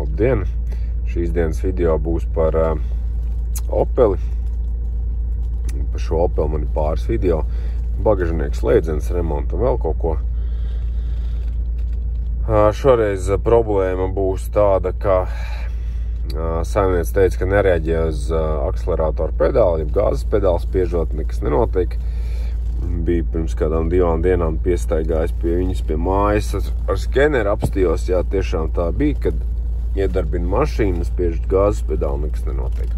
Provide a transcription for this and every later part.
Labdien! Šīs dienas video būs par Opeli. Par šo Opeli man ir pāris video. Bagažnieks slēdzens, remonta un vēl kaut ko. Šoreiz problēma būs tāda, ka saimniece teica, ka nereaģē uz akceleratoru pedāli, jeb gāzes pedāli spiežot, nekas nenotiek. Bija pirms kādām 2 dienām piestaigājis pie viņas pie mājas ar skeneru apstījos. Jā, tiešām tā bija, kad iedarbina mašīnu, spiežot gāzes pedāli, nekas nenotiek.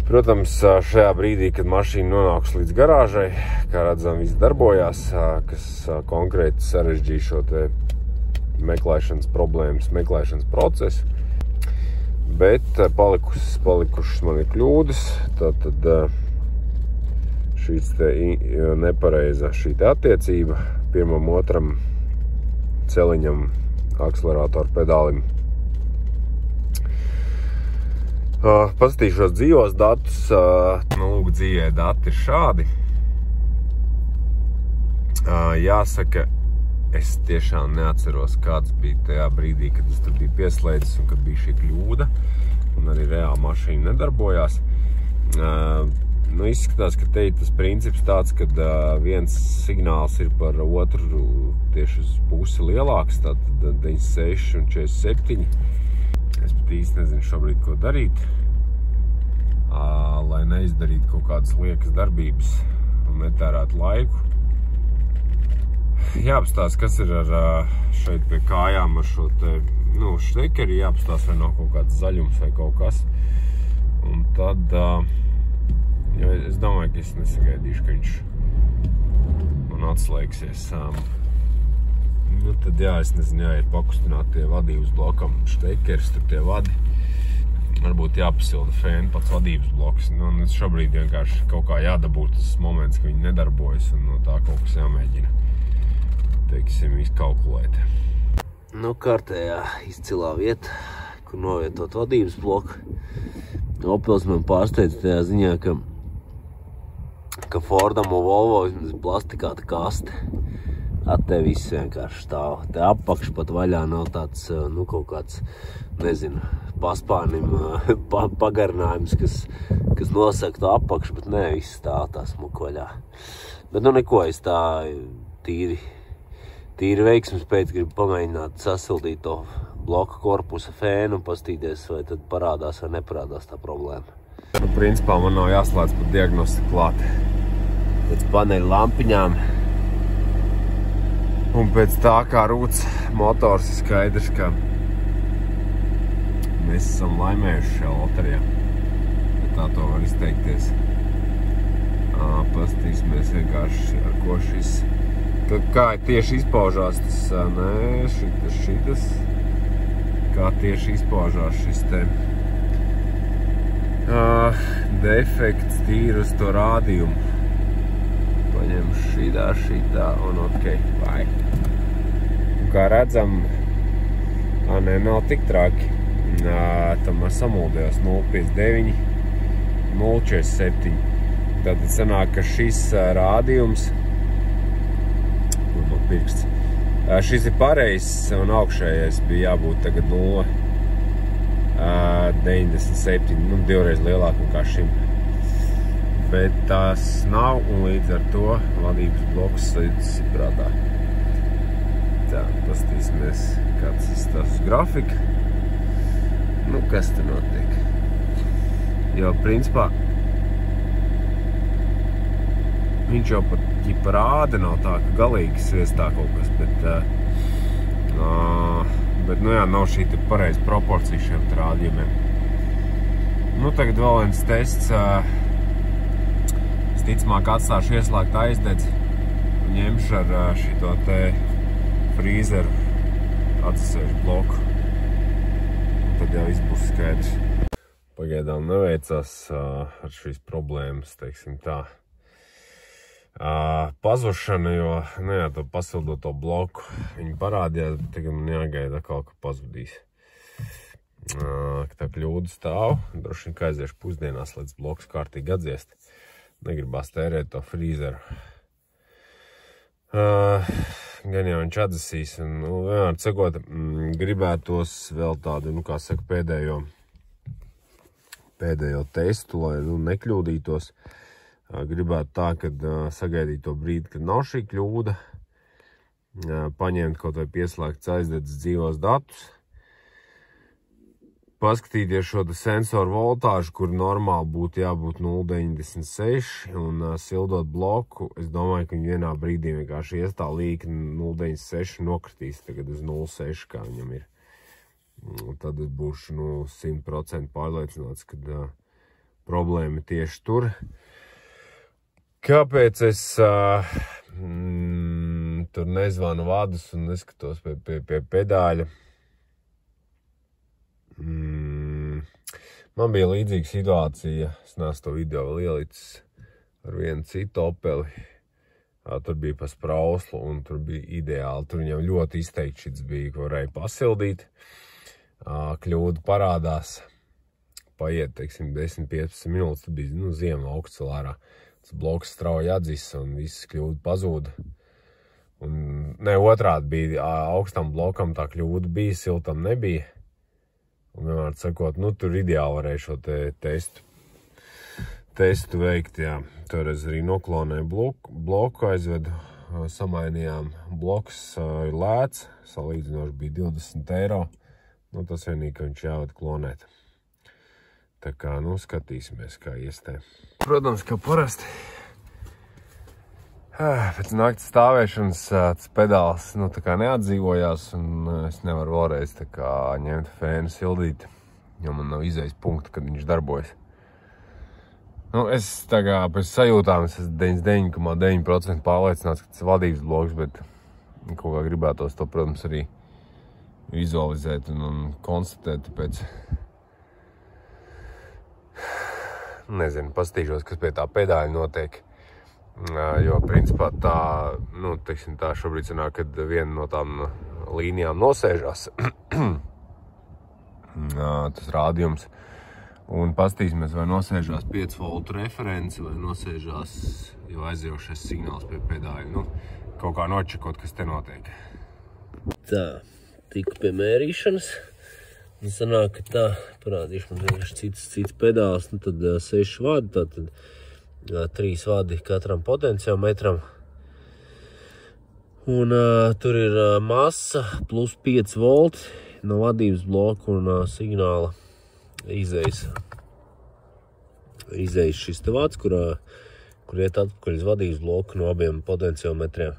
Protams, šajā brīdī, kad mašīna nonāks līdz garāžai, kā redzam, viss darbojās, kas konkrēti sarežģīja šo te meklēšanas problēmas, meklēšanas procesu. Bet palikušas man ir kļūdas, tātad šīs te nepareiza šī te attiecība pirmam, otram celiņam, akceleratoru pedālim. Paskatīšos dzīvos datus, lūk, dzīvē dati ir šādi. Jāsaka, es tiešām neatceros, kāds bija tajā brīdī, kad es tur biju pieslēdzis un kad bija šī kļūda, un arī reāli mašīna nedarbojās. Izskatās, ka te ir tas princips tāds, kad viens signāls ir par otru tieši uz pusi lielāks, tātad 96 un 47. Es pat īsti nezinu šobrīd, ko darīt, lai neizdarītu kaut kādas liekas darbības un netērētu laiku. Jāapstāsta, kas ir ar šeit pie kājām ar šo te, štekeri, jāapstāsta, vai nav kaut kāds zaļums vai kaut kas. Un tad, jo es domāju, ka es nesagaidīšu, ka viņš man atslēgsies. Tad jā, es nezinu, jāiet pakustināt tie vadības blokam štekeris, tur tie vadi. Varbūt jāpasilda fēni pats vadības bloks. Šobrīd vienkārši kaut kā jādabūt tas moments, ka viņi nedarbojas un no tā kaut kas jāmēģina, teiksim, izkalkulēt. Kārtējā izcilā vieta, kur novietot vadības bloku. Opels man pārsteidz tajā ziņā, ka Fordam un Volvo vismaz ir plastikāta kaste. Te viss vienkārši stāv. Te apakš pat vaļā nav tāds, kaut kāds, nezinu, paspārnim pagarinājums, kas nosaka to apakšu, bet nē, viss stāv tā smuku vaļā. Bet neko, es tā tīri veiksmes pēc gribu pamēģināt sasildīt to bloka korpusa fēnu un pastīties, vai tad parādās vai neparādās tā problēma. Principā man nav jāslēdz pat diagnostiku klāt. Pēc paneļa lampiņām un pēc tā, kā rūc motors, ir skaidrs, ka mēs esam laimējuši šajā loterijā. Ja tā to var izteikties. Paskatīsimies vienkārši, ar ko šis... Kā tieši izpaužās tas, šitas, kā tieši izpaužās šis te defekts tīri uz to rādījumu. Paņem šitā un ok, vai. Un kā redzam, nav tik traki. Tam samuldījās 0,59, 0,47. Tātad sanāk, ka šis rādījums, pirksts. Šis ir pareizs un augšējais bija jābūt tagad 0,97, divreiz lielāk nekā šim. Bet tās nav un līdz ar to vadības bloks sēdz prātā. Tā, paskatīsimies, kāds izstās uz grafika. Kas te notiek? Jo, principā, viņš jau pat ķipa rāda, nav tā, ka galīgi sviestā kaut kas, bet nav šī te pareiza proporcija šiem rādījumiem. Tagad vēl viens tests. Es ticamāk atstāšu ieslēgt aizdedzi un ņemšu ar šito te frīzeru atsasēšu bloku. Un tad jau viss būs skaidrs. Pagaidām neveicās ar šīs problēmas, teiksim tā. Pazušana, jo, to pasildoto bloku viņi parādījās, bet tagad man jāgaida atkal, ka pazudīs. Tā kļūda stāv, droši vien, ka aiziešu pusdienās, līdz bloks kārtīgi atdziest. Negribās tērēt to frīzeru. gan jau viņš atzasīs. Un, vienmēr sakot, gribētos vēl tādu, kā saka, pēdējo testu, lai, nekļūdītos. Gribētu tā, kad sagaidīt to brīdi, kad nav šī kļūda, paņemt kaut vai pieslēgts aizdedzes dzīvos datus, paskatīties šo sensoru voltāžu, kur normāli būtu jābūt 0,96 un sildot bloku. Es domāju, ka viņi vienā brīdī vienkārši ies tā līka 0,96 nokritīs tagad uz 0,6, kā viņam ir. Tad es būšu 100% pārliecināts, ka problēma tieši tur. Kāpēc es tur nezvanu vadus un neskatos pie pedāļa? Man bija līdzīga situācija, es neesmu to video vēl ielicis ar vienu citu Opeli. Tur bija pa sprauslu un tur bija ideāli. Tur viņam ļoti izteikti šits bija, ko varēja pasildīt. Kļūda parādās. Paiet, teiksim, 10-15 minūtes, tad bija, ziema augsts vēl ārā. Tas bloks strauji atzisa un viss kļūda pazūda. Un ne, otrādi bija augstam blokam tā kļūda bija, siltam nebija. Un vienmēr sakot, tur ideāli varēja šo testu veikt, jā. Toreiz arī noklonēju bloku, aizvedu, samainījām bloks, ir lēts, salīdzinoši bija 20 eiro. Tas vienīgi, ka viņš jāved klonēt. Tā kā, skatīsimies, kā iestē. Protams, kā parasti. Pēc naktas stāvēšanas tas pedāls tā kā neatdzīvojās un es nevaru vēlreiz tā kā ņemt fēnu sildīt, jo man nav izejas punkta, kad viņš darbojas. Es tā kā pēc sajūtām es esmu 99,9% pārliecināts, ka tas ir vadības bloks, bet kaut kā gribētos to, protams, arī vizualizēt un konstatēt, tāpēc nezinu, paskatīšos, kas pie tā pedāļa notiek. Jo, principā, tā šobrīd sanāk, kad viena no tām līnijām nosēžās, tas rādījums, un paskatīsimies, vai nosēžās 5 voltu referenci, vai nosēžās jau aizjaušais signāls pie pedāļa. Kaut kā nočekot, kas te notiek. Tā, tiku pie mērīšanas, un sanāk, ka tā, parādīšu man vienkārši cits pedāls, tad 6 vadi, tātad 3 vadi katram potenciometram. Un tur ir masa plus 5 volti no vadības bloka un signāla izejas šis te vads, kur iet atpakaļ uz vadības bloku no abiem potenciometriem.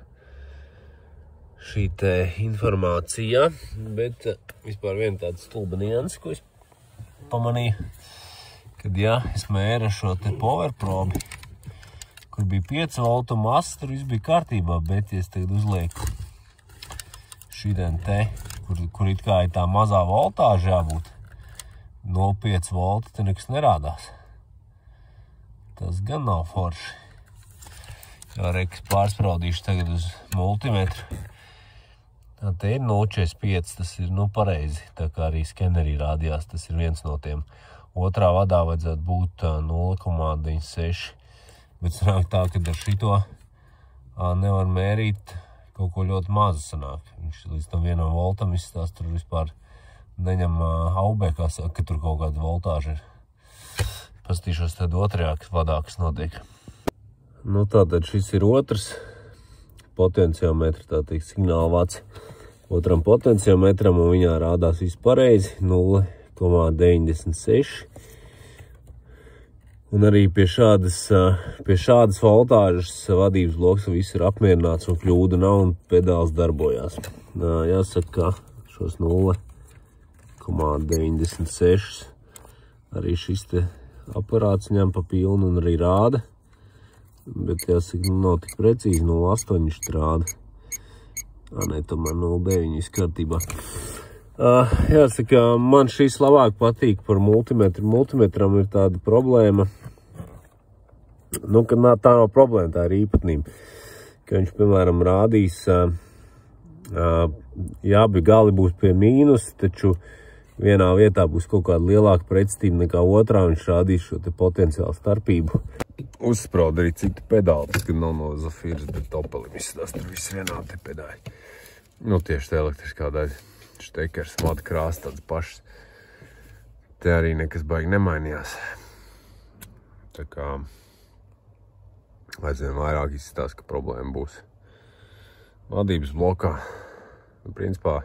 Šī te informācija, bet vispār viena tāda stulba nianse, ko es pamanīju, kad, es mēru šo te power probi, kur bija 5 voltu masa, tur viss bija kārtībā, bet, ja es tagad uzlieku šitien te, kur it kā ir tā mazā voltāža jābūt, 0,5 volti, te nekas nerādās. Tas gan nav forši. Jā, reikas pārspraudīšu tagad uz multimetru. Te ir 0,45, tas ir, pareizi, tā kā arī skenerī rādījās, tas ir viens no tiem. Otrā vadā vajadzētu būt 0,96, bet sanāk tā, ka ar šito nevar mērīt, kaut ko ļoti mazu sanāk. Viņš līdz tam 1 voltam izstās, tur vispār neņem aubē, kā saka, ka tur kaut kāda voltāža ir. Pastīšos tad otrajā vadā, kas notiek. Tātad šis ir otrs potenciometrs, tā teikt, signāla vads otram potenciometram, un viņā rādās viss pareizi, 0,96. Un arī pie šādas voltāžas vadības bloks viss ir apmierināts un kļūda nav un pedāls darbojās. Jāsaka, ka šos 0,96 arī šis te aparāts ņem pa pilnu un arī rāda. Bet jāsaka, nav tik precīzi, 0,8 rāda. Nē, tomēr 0,9 viss kārtībā. Jāsaka, man šis labāk patīk par multimetru. Multimetram ir tāda problēma, ka tā nav problēma, tā ir īpatnība. Ka viņš, piemēram, rādīs, abi gali būs pie mīnus, taču vienā vietā būs kaut kāda lielāka pretstība nekā otrā, viņš rādīs šo te potenciālu starpību. uzsprauda arī citi pedāli, tas, kad nav no Zafīras, bet Opelim izskatās, tur viss vienādi te pedāļi. Nu, tieši te elektriskā daļa, štekers, mata krāsa tāds pašs. Te arī nekas baigi nemainījās. Tā kā aizvien vairāk izskatās, ka problēma būs vadības blokā. Nu, principā,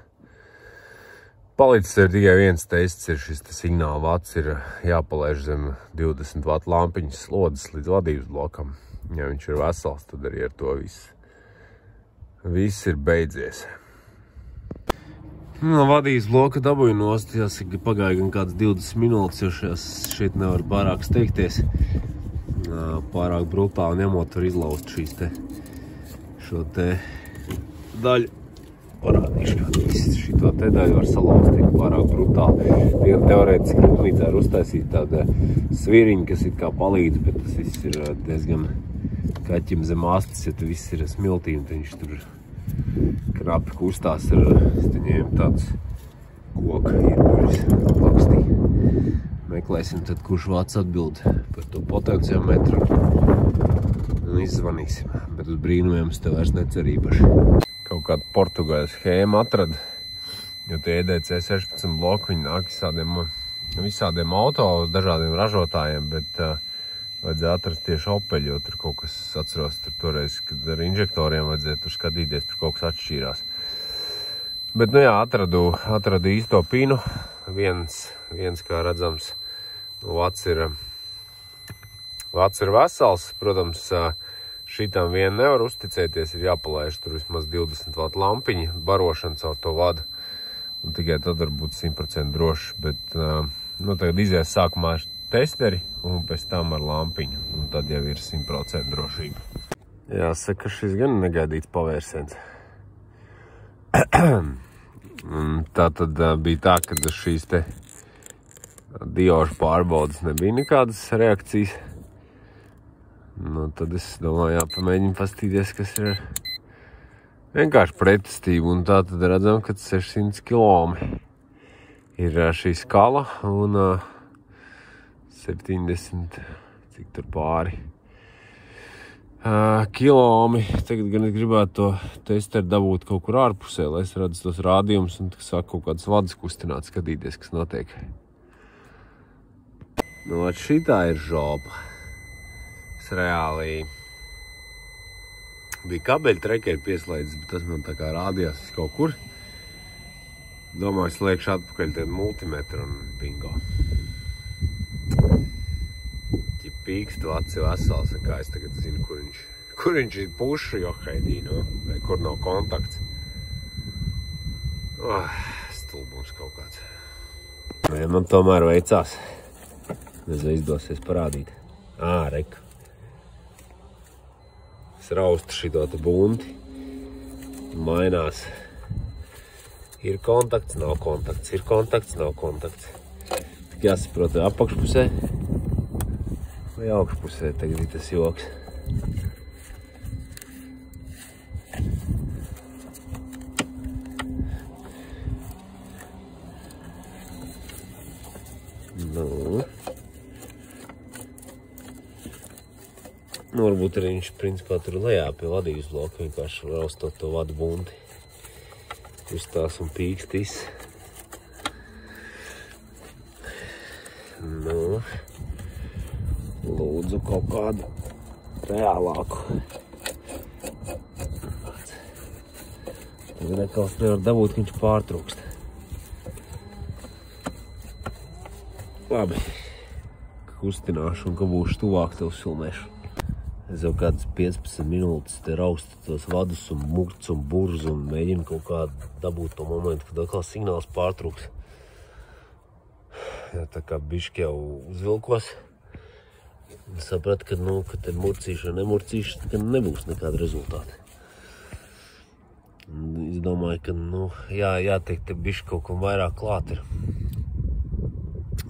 palicis ir tikai viens tests, ir šis signāla vats, ir jāpalaiž zem 20 W lampiņas slodzes līdz vadības blokam. Ja viņš ir vesels, tad arī ar to viss ir beidzies. No vadības bloka dabūju nost, jāsaka, pagāja gan kāds 20 minūtes, jo šeit nevar pārāk steigties. Pārāk brutāli ņemot var izlaust šo te daļu. Parādīšu, kā šito te daļu var salauzt pārāk brutāli. Gan teorētiski rūpnīcā ir uztaisīt tāda sviriņa, kas it kā palīdz, bet tas viss ir diezgan kaķim zem astes, ja te viss ir smiltīm, tad viņš tur knapi kustās ar staņiem tāds koka ierbuļs plakstī. Meklēsim tad, kurš vāc atbild par to potenciometru un izzvanīsim, bet uz brīnumiem es te vairs neceru īpaši. Kaut kādu portugāļu schēmu atrada, jo tie EDC 16 bloku, viņi nāk visādiem auto uz dažādiem ražotājiem, bet vajadzēja atrast tieši Opel, jo tur kaut kas atceros tur toreiz, kad ar inžektoriem vajadzēja tur skatīties, tur kaut kas atšķīrās. Bet, nu jā, atradu īsto pinu. Viens, kā redzams, vats ir vesels. Protams, šitam vien nevar uzticēties, ir jāpalaiž tur vismaz 20 W lampiņa barošana caur to vadu. Un tikai tad var būt 100% drošs, bet, nu, tagad izies sākumā ar testeri un pēc tam ar lampiņu, un tad jau ir 100% drošība. Jāsaka, šis gan negaidīts pavērsiens. Tā tad bija tā, ka šīs te diožu pārbaudas nebija nekādas reakcijas. Nu, tad es domāju, jāpamēģinu pastīties, kas ir vienkārši pretestība. Un tā tad redzam, ka 600 kilomi ir šī skala un 70, cik tur pāri kilomi. Tagad gan es gribētu to testeri dabūt kaut kur ārpusē, lai es redzu tos rādījumus un sāk kaut kādas vadas kustināt, skatīties, kas notiek. Nu, šitā ir žopa. Es reāli bija kabeļu trekeri pieslēdzis, bet tas man tā kā rādījās kaut kur. Domāju, sliekšu atpakaļ tādu multimetru un bingo. Ja pīkstu aci vesels, kā es tagad zinu, kur viņš ir pušu johaidī, no? Vai kur nav kontakts. Stulbums kaut kāds. Ja man tomēr veicās. Nezinu, izdosies parādīt. Reku. Es raustu šito te bunti. Mainās. Ir kontakts, nav kontakts. Ir kontakts, nav kontakts. Tik jāsaprot apakšpusē. Vai augšpusē tagad ir tas joks. Nu, varbūt arī viņš principā tur lejā pie vadības bloka vienkārši raustot to vadu bunti. Kustās un pīkstīs. Nu, lūdzu kaut kādu reālāku. Tagad nekals nevar dabūt, ka viņš pārtrūkst. Labi, kustināšu un ka būšu tuvāk tev filmēšu. Es jau kādas 15 minūtes te raustu tos vadus un murts un burz un mēģinu kaut kādu dabūt to momentu, kad atkal signāls pārtrūks. Jā, tā kā bišķi jau uzvilkos. Es sapratu, ka, ka te murcīšu vai nemurcīšu, ka nebūs nekāda rezultāta. Es domāju, ka, jātiek te bišķi kaut kam vairāk klāt ir.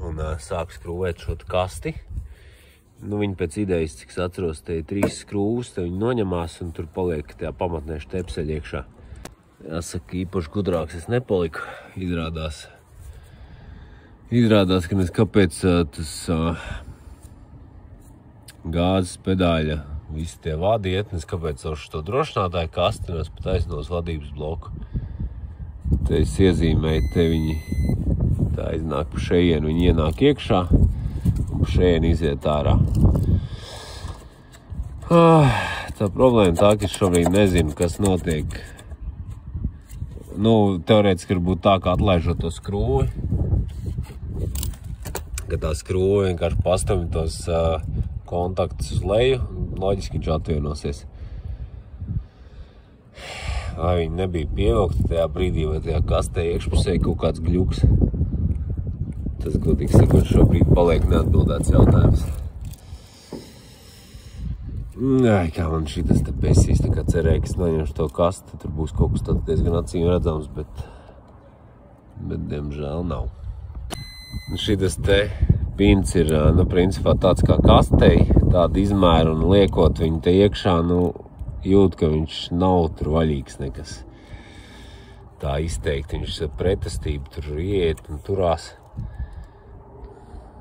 Un sāk skrūvēt šo kasti. Viņi pēc idejas, cik es atceros, te ir 3 skrūvus, te viņi noņemās un tur paliek tajā pamatnē štepseļi iekšā. Jāsaka, īpaši gudrāks es nepaliku. Izrādās, ka kāpēc tas gāzes pedāļa, visi tie vadi ietnes, kāpēc uz to drošinātāju kasti, un es pat aiznos vadības bloku. Te es iezīmēju, te viņi tā iznāk pa šejienu, viņi ienāk iekšā, un pa šejienu iziet ārā. Tā problēma tā, ka es šobrīd nezinu, kas notiek. Teorētiski varbūt tā, kā atlaižot to skrūvi, ka tā skrūve vienkārši pastumj tos kontaktus uz leju, un loģiski viņš atvienosies. Vai viņi nebija pievilkti tajā brīdī, vai tajā kastē iekšpusē kaut kāds gļuks. Tas, godīgi sakot, šobrīd paliek neatbildēts jautājums. Kā man šitas te pesīs, tā kā cerēju, ka es noņemšu to kasti, tur būs kaut kas tāds diezgan acīm redzams, bet diemžēl nav. Šitas te pins ir, principā tāds kā kastei, tāda izmēra, un liekot viņu te iekšā, jūt, ka viņš nav tur vaļīgs nekas. Tā izteikti, viņš ar pretestību tur ieiet un turās.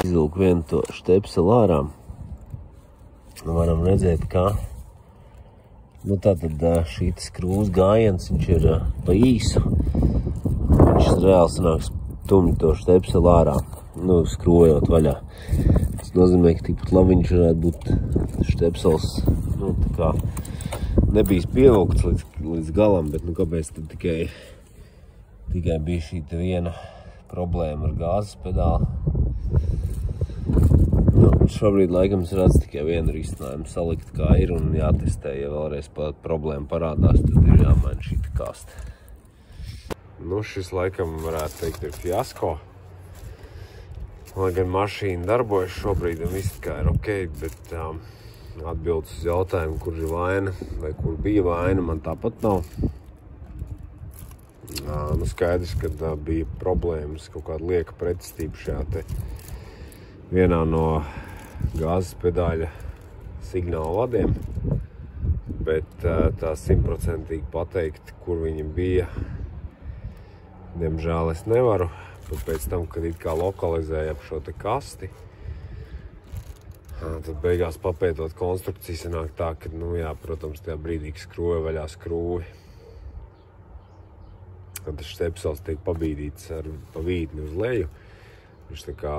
Izvilku vienu to štepseli ārā. Varam redzēt, kā tātad šīs skrūves gājiens, viņš ir pa īsu. Viņš reāli sanāk stumj to štepseli ārā, skrūvējot vaļā. Tas nozīmē, ka tikpat labi viņš varētu būt štepsels, tā kā nebijis pievilkts līdz galam, bet kāpēc tad tikai bija šī te viena problēma ar gāzes pedāli. Šobrīd laikam es redzu tikai vienu risinājumu salikt, kā ir, un jātestē, ja vēlreiz problēma parādās, tad ir jāmaina šī kaste. Šis laikam varētu teikt ir fiasko. Lai gan mašīna darbojas šobrīd un viss kā ir ok, bet atbildes uz jautājumu, kur ir vaina vai kur bija vaina, man tāpat nav. Skaidrs, ka bija problēmas, kaut kāda lieka pretestība šajā te vienā no gāzes pedāļa signāla vadiem, bet tā 100% pateikt, kur viņi bija, diemžēl es nevaru, bet pēc tam, kad it kā lokalizēja ap šo te kasti, tad beigās papētot konstrukciju sanāk tā, ka, protams, tajā brīdī, ka skrūve vaļā skrūvi, kad tas štepsels tiek pabīdīts ar pa vītni uz leju, viņš tā kā,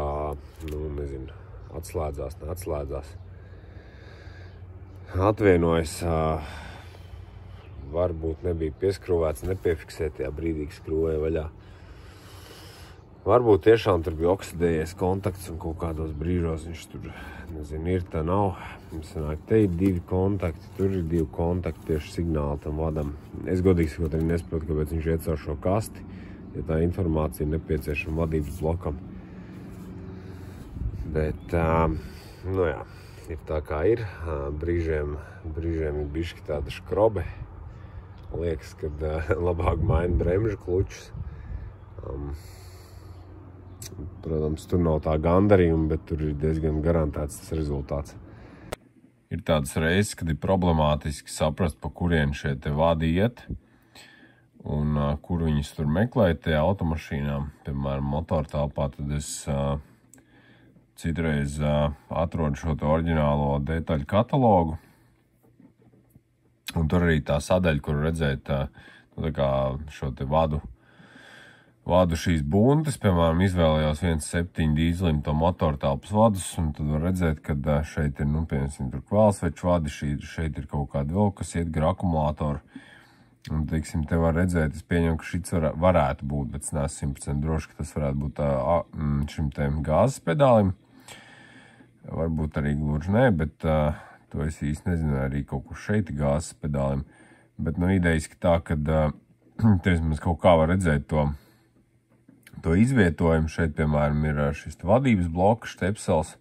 nezinu, atslēdzās, neatslēdzās. Atvienojas, varbūt nebija pieskrūvēts, nepiefiksēt tajā brīdī, ka skrūvēja vaļā. Varbūt tiešām tur bija oksidējies kontakts un kaut kādos brīžos viņš tur, nezinu, ir, tā nav. Sanāk, te ir 2 kontakti, tur ir 2 kontakti tieši signāli tam vadam. Es godīgi sakot arī nesaprotu, kāpēc viņš iet caur šo kasti, ja tā informācija ir nepieciešama vadības blokam. Bet, ir tā kā ir. Brīžiem ir bišķi tāda škrobe. Liekas, kad labāk maina bremžu klučus. Protams, tur nav tā gandarījuma, bet tur ir diezgan garantēts tas rezultāts. Ir tādas reizes, kad ir problemātiski saprast, pa kurien šie te vadi iet, un kur viņus tur meklēt tajā automašīnām, piemēram, motortelpā, tad es citreiz atrodu šo te oriģinālo detaļu katalogu, un tur arī tā sadaļa, kur redzēt šo te vadu šīs buntes, piemēram, izvēlējos 1.7 dīzelim to motortelpas vadus, un tad var redzēt, ka šeit ir, piemēram, tur kvēlsveču vadi, šeit ir kaut kādi vēl, kas iet gar akumulātoru, un, teiksim, te var redzēt, es pieņemu, ka šits varētu būt, bet es neesmu 100% droši, ka tas varētu būt šim te gāzes pedālim. Varbūt arī gluži nē, bet to es īsti nezinu, arī kaut kur šeit gāzes pedālim. Bet idejiski tā, kad te vismaz kaut kā var redzēt to izvietojumu. Šeit, piemēram, ir šis vadības bloks, štepsels,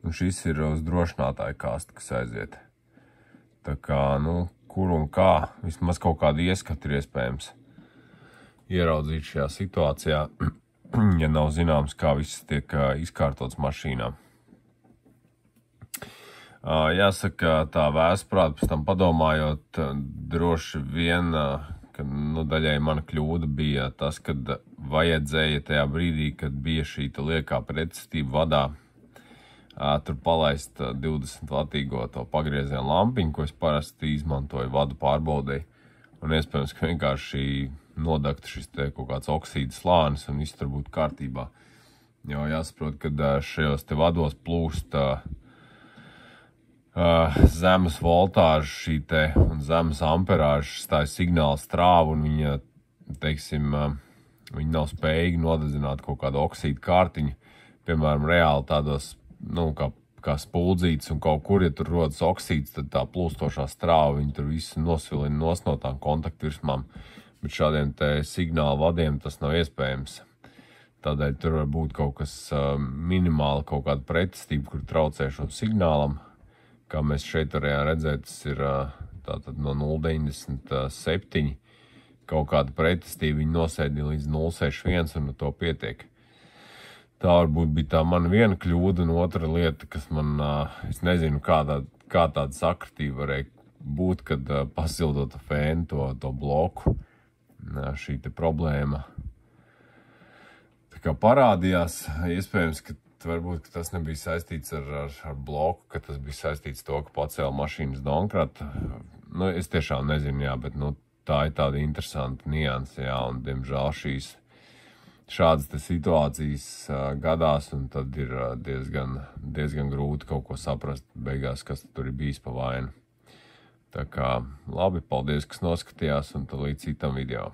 un šis ir uz drošinātāju kasti, kas aiziet. Tā kā, kur un kā, vismaz kaut kādu ieskatu ir iespējams ieraudzīt šajā situācijā, ja nav zināms, kā viss tiek izkārtots mašīnā. Jāsaka, tā vēsprāt, pēc tam padomājot, droši vien, ka daļai mana kļūda bija tas, kad vajadzēja tajā brīdī, kad bija šī liekā pretestība vadā, tur palaist 20 vatīgo to pagriezienu lampiņu, ko es parasti izmantoju vadu pārbaudēji. Un iespējams, ka vienkārši nodagta šis te kaut kāds oksīda slānis un viss tur būtu kārtībā. Jo jāsaprot, ka šajos te vados plūst zemes voltāžas šī te un zemes amperāžas tā signāla strāva un viņa, teiksim, viņi nav spējīgi nodedzināt kaut kādu oksīdu kārtiņu. Piemēram, reāli tādos, kā spuldzītes un kaut kur, ja tur rodas oksīds, tad tā plūstošā strāva, viņi tur visu nosvilina no tām kontaktvirsmām. Bet šādiem te signāla vadiem tas nav iespējams. Tādēļ tur var būt kaut kas minimāli, kaut kāda pretestība, kur traucē šo signālam. Kā mēs šeit varējām redzēt, tas ir tātad no 0,97. Kaut kāda pretestība viņi nosēdīja līdz 0,61 un to pietiek. Tā varbūt bija tā mana viena kļūda, un otra lieta, kas man, es nezinu, kā tāda sakritība varēja būt, kad pasildot fēnu to bloku, šī te problēma. Tā kā parādījās, iespējams, ka varbūt ka tas nebija saistīts ar bloku, ka tas bija saistīts to, ka pacēla mašīnas donkrata. Es tiešām nezinu, jā, bet tā ir tāda interesanta nianse, jā, un diemžēl šādas te situācijas gadās, un tad ir diezgan grūti kaut ko saprast beigās, kas tur ir bijis pa vainu. Tā kā labi, paldies, kas noskatījās, un tad līdz citam video.